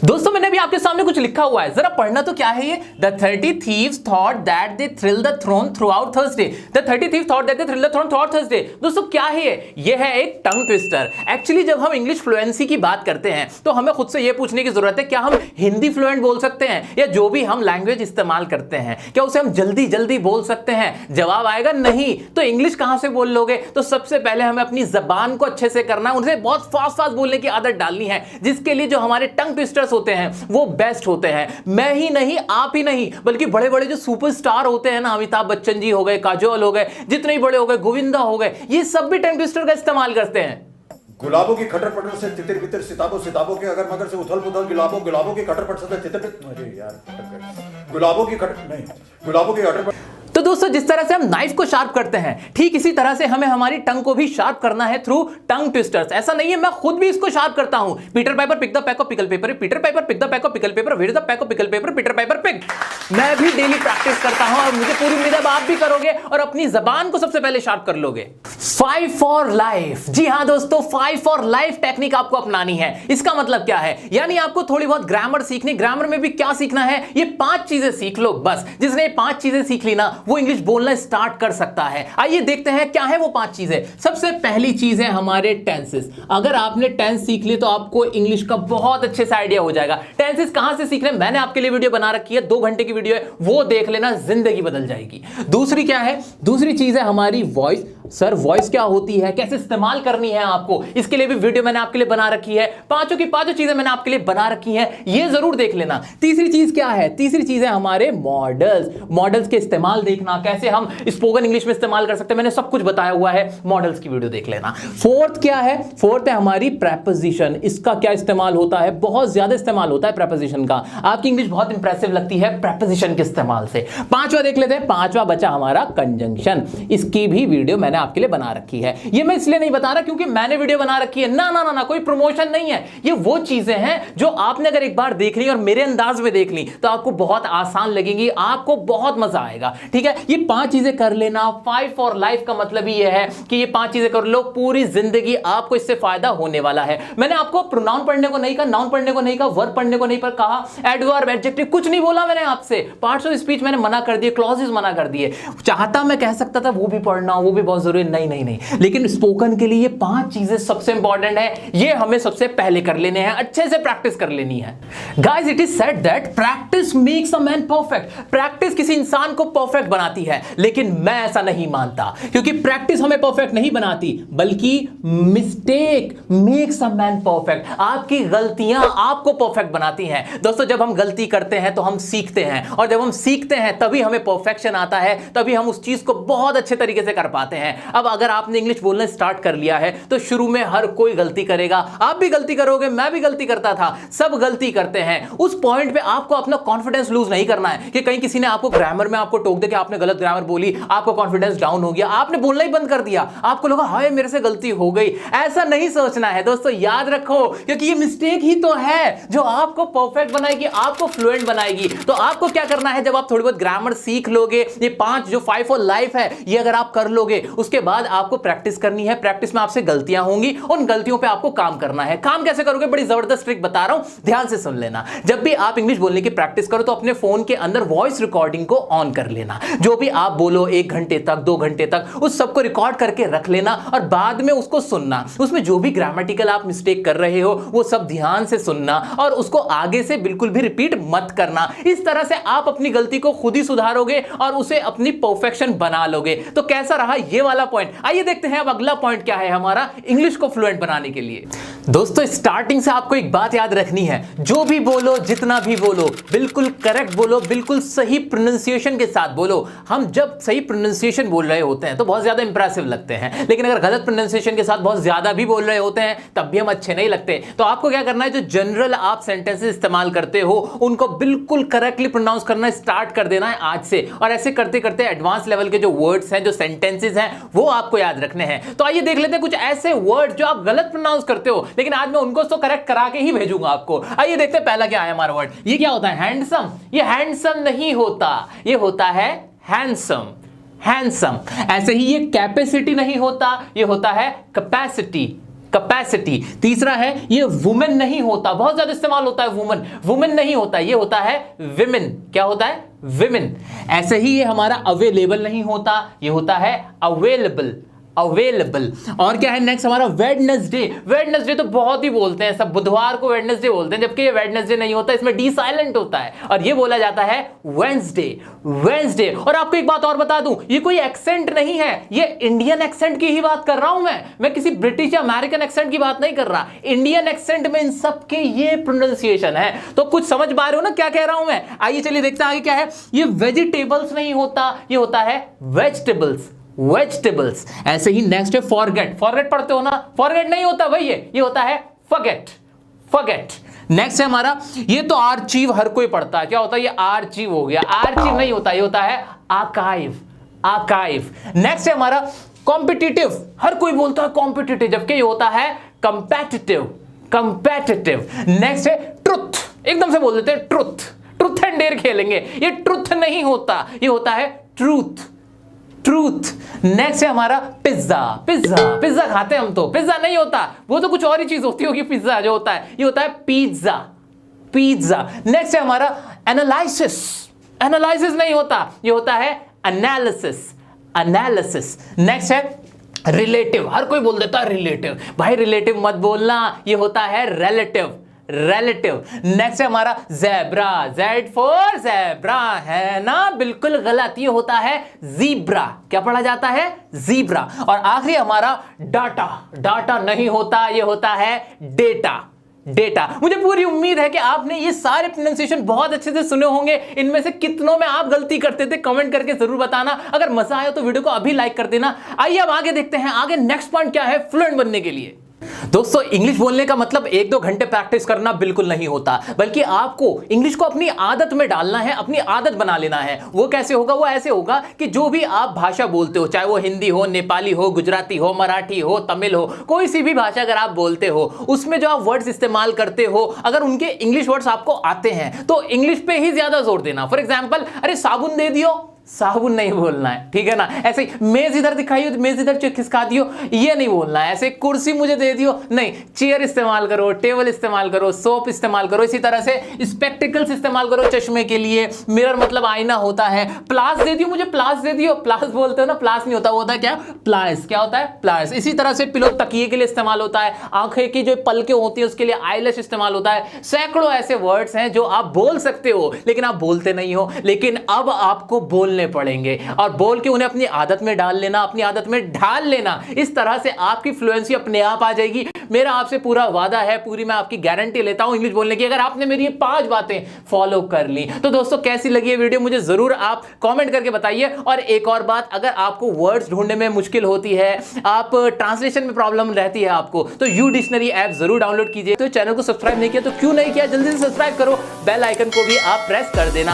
दोस्तों मैंने भी आपके सामने कुछ लिखा हुआ है, जरा पढ़ना तो क्या है ये। The 30 thieves thought that they thrilled the throne throughout Thursday. The 30 thieves thought that they thrilled the throne throughout Thursday. दोस्तों क्या है ये है एक टंग ट्विस्टर। एक्चुअली जब हम इंग्लिश फ्लुएंसी की बात करते हैं तो हमें खुद से ये पूछने की जरूरत है, क्या हम हिंदी फ्लुएंट बोल सकते हैं, या जो भी हम लैंग्वेज इस्तेमाल करते हैं क्या उसे हम जल्दी जल्दी बोल सकते हैं। जवाब आएगा नहीं। तो इंग्लिश कहां से बोल लोगे। तो सबसे पहले हमें अपनी जबान को अच्छे से करना है, उनसे बहुत फास्ट फास्ट बोलने की आदत डालनी है, जिसके लिए जो हमारे टंग ट्विस्टर्स होते हैं वो बेस्ट होते हैं। मैं ही नहीं, आप ही नहीं, बल्कि बड़े बड़े जो सुपरस्टार होते हैं ना, अमिताभ बच्चन जी हो गए, काजोल हो गए, जितने बड़े हो गए, गोविंदा हो गए, ये सब भी टंग ट्विस्टर का इस्तेमाल करते हैं। गुलाबों की खटर पटर से तितिर बितर सिताबों सिताबों के अगर मगर से उथल पुथल गुलाबों की खटर पटर से तितर अरे यार गुलाबों की खटर नहीं गुलाबों की खटर। तो दोस्तों जिस तरह से हम नाइफ को शार्प करते हैं, ठीक इसी तरह से हमें हमारी टंग को भी शार्प करना है थ्रू टंग ट्विस्टर्स। ऐसा नहीं है, मैं खुद भी इसको शार्प करता हूं। Peter Piper pick the pack of pickle pepper, Peter Piper pick the pack of pickle pepper, where is the pack of pickle pepper, Peter Piper pick. मैं भी डेली प्रैक्टिस करता हूं और मुझे पूरी उम्मीद है आप भी करोगे और अपनी जबान को सबसे पहले शार्प कर लोगे। 5 फॉर लाइफ। जी हां दोस्तों, 5 फॉर लाइफ टेक्निक आपको अपनानी है। इसका मतलब क्या है, यानी आपको थोड़ी बहुत ग्रामर सीखनी। ग्रामर में भी क्या सीखना है, ये 5 चीजें सीख लो बस। जिसने 5 चीजें सीख ली ना, वो इंग्लिश बोलना स्टार्ट कर सकता है। आइए देखते हैं क्या है वो 5 चीजें। सबसे पहली चीज है हमारे टेंसेस। अगर आपने टेंस सीख ली तो आपको इंग्लिश का बहुत अच्छे से आइडिया हो जाएगा। टेंसेस कहां से सीखने, मैंने आपके लिए वीडियो बना रखी है, 2 घंटे की वीडियो है, वो देख लेना, जिंदगी बदल जाएगी। दूसरी क्या है, दूसरी चीज है हमारी वॉइस। सर वॉइस क्या होती है, कैसे इस्तेमाल करनी है आपको, इसके लिए भी वीडियो मैंने आपके लिए बना रखी है। पांचों की पांचों चीजें मैंने आपके लिए बना रखी हैं, ये जरूर देख लेना। तीसरी चीज क्या है, तीसरी चीज है हमारे मॉडल्स। मॉडल्स के इस्तेमाल देखना, कैसे हम स्पोकन इंग्लिश में इस्तेमाल कर सकते हैं, मैंने सब कुछ बताया हुआ है, मॉडल्स की वीडियो देख लेना। फोर्थ क्या है, फोर्थ है हमारी प्रेपोजिशन। इसका क्या इस्तेमाल होता है, बहुत ज्यादा इस्तेमाल होता है प्रेपोजिशन का। आपकी इंग्लिश बहुत इंप्रेसिव लगती है प्रेपोजिशन के इस्तेमाल से। पांचवा देख लेते हैं, पांचवा बचा हमारा कंजंक्शन। इसकी भी वीडियो मैंने आपके लिए बना रखी है। ये मैं इसलिए नहीं बता रहा क्योंकि मैंने वीडियो बना रखी है, ना ना ना ना, कोई प्रमोशन नहीं है। ये वो चीजें हैं जो आपने अगर एक बार देख ली और मेरे अंदाज में देख ली तो आपको बहुत आसान लगेंगी, आपको बहुत मजा आएगा। ठीक है, ये 5 चीजें कर लेना। 5 फॉर लाइफ का मतलब ही ये है कि ये 5 चीजें कर लो, पूरी जिंदगी आपको इससे फायदा होने वाला है। मैंने आपको प्रोनाउन पढ़ने को नहीं कहा, नाउन पढ़ने को नहीं कहा, वर्ब पढ़ने को नहीं पर कहा, एडवर्ब एडजेक्टिव कुछ नहीं बोला मैंने आपसे। पार्ट्स ऑफ स्पीच मैंने मना कर दिए, क्लॉजेस मना कर दिए। चाहता मैं कह सकता था वो भी पढ़ना, वो भी बहुत जरूरी, नहीं नहीं नहीं, लेकिन स्पोकन के लिए ये 5 चीजें सबसे इंपॉर्टेंट है, ये हमें सबसे पहले कर लेने हैं, अच्छे से प्रैक्टिस कर लेनी है। Guys it is said that practice makes a man perfect. Practice किसी इंसान को परफेक्ट बनाती है, लेकिन मैं ऐसा नहीं मानता, क्योंकि प्रैक्टिस हमें परफेक्ट नहीं बनाती, बल्कि mistake makes a man perfect. आपकी गलतियां आपको परफेक्ट बनाती हैं। दोस्तों जब हम गलती करते हैं तो हम सीखते हैं, और जब हम सीखते हैं तभी हमें परफेक्शन आता है, तभी हम उस चीज को बहुत अच्छे तरीके से कर पाते हैं। अब अगर आपने इंग्लिश बोलना स्टार्ट कर लिया है तो शुरू में हर कोई गलती करेगा, आप भी गलती करोगे, मैं भी गलती करता था, सब गलती करते हैं। उस पॉइंट पे आपको अपना कॉन्फिडेंस लूज नहीं करना है कि कहीं किसी ने आपको ग्रामर में आपको टोक दे कि आपने गलत ग्रामर बोली, आपका कॉन्फिडेंस डाउन हो गया, आपने बोलना ही बंद कर दिया, आपको लगा हाय मेरे से गलती हो गई। ऐसा नहीं सोचना है दोस्तों, याद रखो, क्योंकि ये मिस्टेक ही तो है जो आपको परफेक्ट बनाएगी, आपको फ्लुएंट बनाएगी। तो आपको क्या करना है, जब आप थोड़ी बहुत ग्रामर सीख लोगे, ये 5 जो 5 फॉर लाइफ है, ये अगर आप कर लोगे, उसके बाद आपको प्रैक्टिस करनी है। प्रैक्टिस में आपसे गलतियां होंगी, उन गलतियों पे आपको काम करना है। काम कैसे करोगे, बड़ी जबरदस्त ट्रिक बता रहा हूं, ध्यान से सुन लेना। जब भी आप इंग्लिश बोलने की प्रैक्टिस करो तो अपने फोन के अंदर वॉइस रिकॉर्डिंग को ऑन कर लेना। जो भी आप बोलो 1 घंटे तक, 2 घंटे तक, उस सबको रिकॉर्ड करके रख लेना और बाद में उसको सुनना। उसमें जो भी ग्रामेटिकल आप मिस्टेक कर रहे हो वो सब ध्यान से सुनना और उसको आगे से बिल्कुल भी रिपीट मत करना। इस तरह से आप अपनी गलती को खुद ही सुधारोगे और उसे अपनी परफेक्शन बना लोगे। तो कैसा रहा ये वाला पॉइंट। आइए देखते हैं अब अगला पॉइंट क्या है हमारा इंग्लिश को फ्लुएंट बनाने के लिए। दोस्तों स्टार्टिंग से आपको एक बात याद रखनी है, जो भी बोलो, जितना भी बोलो, बिल्कुल करेक्ट बोलो, बिल्कुल सही प्रोनाउंसिएशन के साथ बोलो। हम जब सही प्रोनाउंसिएशन बोल रहे होते हैं तो बहुत ज्यादा इंप्रेसिव लगते हैं, लेकिन अगर गलत प्रोनाउंसिएशन के साथ बहुत ज्यादा भी बोल रहे होते हैं तब भी हम अच्छे नहीं लगते। तो आपको क्या करना है, जो जनरल आप सेंटेंसेस इस्तेमाल करते हो उनको बिल्कुल करेक्टली प्रोनाउंस करना स्टार्ट कर देना है आज से, और ऐसे करते करते एडवांस लेवल के जो वर्ड्स हैं, जो सेंटेंसेस हैं, वो आपको याद रखने हैं। तो आइए देख लेते हैं कुछ ऐसे वर्ड जो आप गलत प्रोनाउंस करते हो, लेकिन आज मैं उनको तो करेक्ट करा के ही भेजूंगा आपको। आइए देखते हैं पहला क्या है हमारा वर्ड। ये क्या होता है, हैंडसम। ये हैंडसम नहीं होता, ये होता है हैंडसम। हैंडसम। ऐसे ही ये कैपेसिटी नहीं होता, ये होता है कैपेसिटी। कैपेसिटी। तीसरा है ये वुमेन नहीं होता, बहुत ज्यादा इस्तेमाल होता है वुमेन, वुमेन नहीं होता, ये होता है विमेन। क्या होता है? विमेन। ऐसे ही ये हमारा अवेलेबल नहीं होता, ये होता है अवेलेबल, अवेलेबल। और क्या है नेक्स्ट हमारा? वेडनेसडे। वेडनेसडे तो बहुत ही बोलते हैं सब, बुधवार को वेडनेसडे बोलते हैं, जबकि ये वेडनेसडे नहीं होता, इसमें डी साइलेंट होता है और ये बोला जाता है वेंसडे, वेंसडे। और आपको एक बात और बता दूं, ये कोई एक्सेंट नहीं है, ये इंडियन एक्सेंट की ही बात कर रहा हूं मैं किसी ब्रिटिश या अमेरिकन एक्सेंट की बात नहीं कर रहा, इंडियन एक्सेंट में इन सब के ये प्रोनाउंसिएशन है। तो कुछ समझ पा रहे हो ना क्या कह रहा हूं मैं? आइए चलिए देखते हैं आगे क्या है। ये वेजिटेबल्स नहीं होता, ये होता है वेजिटेबल्स, वेजिटेबल्स। ऐसे ही नेक्स्ट है फॉरगेट। फॉरगेट पढ़ते हो ना? फॉरगेट नहीं होता भाई, ये होता है फॉरगेट, फॉरगेट। नेक्स्ट है हमारा, ये तो आर्चीव हर कोई पढ़ता है, क्या होता है? ये आर्चीव हो गया, आर्चीव नहीं होता, ये होता है आर्काइव, आर्काइव। नेक्स्ट है हमारा कॉम्पिटिटिव, हर कोई बोलता है कॉम्पिटिटिव, जबकि ये होता है कंपेटिटिव, कंपेटिटिव। नेक्स्ट है ट्रुथ, एकदम से बोल देते हैं ट्रुथ, ट्रुथ एंड डेयर खेलेंगे, ये ट्रुथ नहीं होता, ये होता है ट्रूथ, ट्रूथ। नेक्स्ट है हमारा पिज्जा, पिज्जा, पिज्जा खाते हैं हम तो, पिज्जा नहीं होता, वो तो कुछ और ही चीज होती होगी, पिज्जा जो होता है ये होता है पिज्जा, पिज्जा। नेक्स्ट है हमारा एनालिसिस, एनालिसिस नहीं होता, ये होता है एनालिसिस, एनालिसिस। नेक्स्ट है रिलेटिव, हर कोई बोल देता है रिलेटिव, भाई रिलेटिव मत बोलना, ये होता है रिलेटिव, रिलेटिव। नेक्स्ट है हमारा ज़ेब्रा, जेड फॉर ज़ेब्रा, है ना? बिल्कुल गलत, ये होता है ज़ीब्रा। क्या पढ़ा जाता है? ज़ीब्रा। और आखिरी हमारा डाटा, डाटा नहीं होता, ये होता है डेटा, डेटा। मुझे पूरी उम्मीद है कि आपने ये सारे प्रोनाउंसिएशन बहुत अच्छे से सुने होंगे। इनमें से कितनों में आप गलती करते थे कमेंट करके जरूर बताना। अगर मजा आया तो वीडियो को अभी लाइक कर देना। आइए अब आगे देखते हैं, आगे नेक्स्ट पॉइंट क्या है फ्लुएंट बनने के लिए। दोस्तों इंग्लिश बोलने का मतलब 1-2 घंटे प्रैक्टिस करना बिल्कुल नहीं होता, बल्कि आपको इंग्लिश को अपनी आदत में डालना है, अपनी आदत बना लेना है। वो कैसे होगा? वो ऐसे होगा कि जो भी आप भाषा बोलते हो, चाहे वो हिंदी हो, नेपाली हो, गुजराती हो, मराठी हो, तमिल हो, कोई सी भी भाषा अगर आप बोलते हो, उसमें जो आप वर्ड्स इस्तेमाल करते हो, अगर उनके इंग्लिश वर्ड्स आपको आते हैं तो इंग्लिश पे ही ज्यादा जोर देना। फॉर एग्जाम्पल, अरे साबुन दे दियो, साबुन नहीं बोलना है, ठीक है ना? ऐसे मेज इधर दिखाई हो, मेज इधर खिसका दियो, ये नहीं बोलना है। ऐसे कुर्सी मुझे दे दियो, नहीं, चेयर इस्तेमाल करो, टेबल इस्तेमाल करो, सोप इस्तेमाल करो। इसी तरह से स्पेक्टिकल्स इस्तेमाल करो चश्मे के लिए, मिरर मतलब आईना होता है। प्लास दे दियो मुझे, प्लास दे दियो, प्लास बोलते हो ना, प्लास नहीं होता, वो होता है क्या? प्लास। क्या होता है? प्लास। इसी तरह से पिलो तकिए के लिए इस्तेमाल होता है, आंखें की जो पलकें होती है उसके लिए आईलैश इस्तेमाल होता है। सैकड़ों ऐसे वर्ड्स हैं जो आप बोल सकते हो लेकिन आप बोलते नहीं हो, लेकिन अब आपको बोलने पड़ेंगे और बोल के उन्हें अपनी आदत में डाल लेना, अपनी आदत में ढाल लेना। इस तरह से आपकी फ्लुएंसी अपने आप आ जाएगी। मेरा आपसे पूरा वादा है, पूरी मैं आपकी गारंटी लेता हूं इंग्लिश बोलने की, अगर आपने मेरी ये 5 बातें फॉलो कर ली। तो दोस्तों कैसी लगी ये वीडियो मुझे जरूर आप कमेंट करके बताइए। और एक और बात, अगर आपको वर्ड्स ढूंढने में मुश्किल होती है, आप ट्रांसलेशन में प्रॉब्लम रहती है आपको, तो यू डिक्शनरी ऐप जरूर डाउनलोड कीजिए। तो चैनल को सब्सक्राइब नहीं किया तो क्यों नहीं किया, जल्दी से सब्सक्राइब करो, बेल आइकन को भी आप प्रेस कर देना।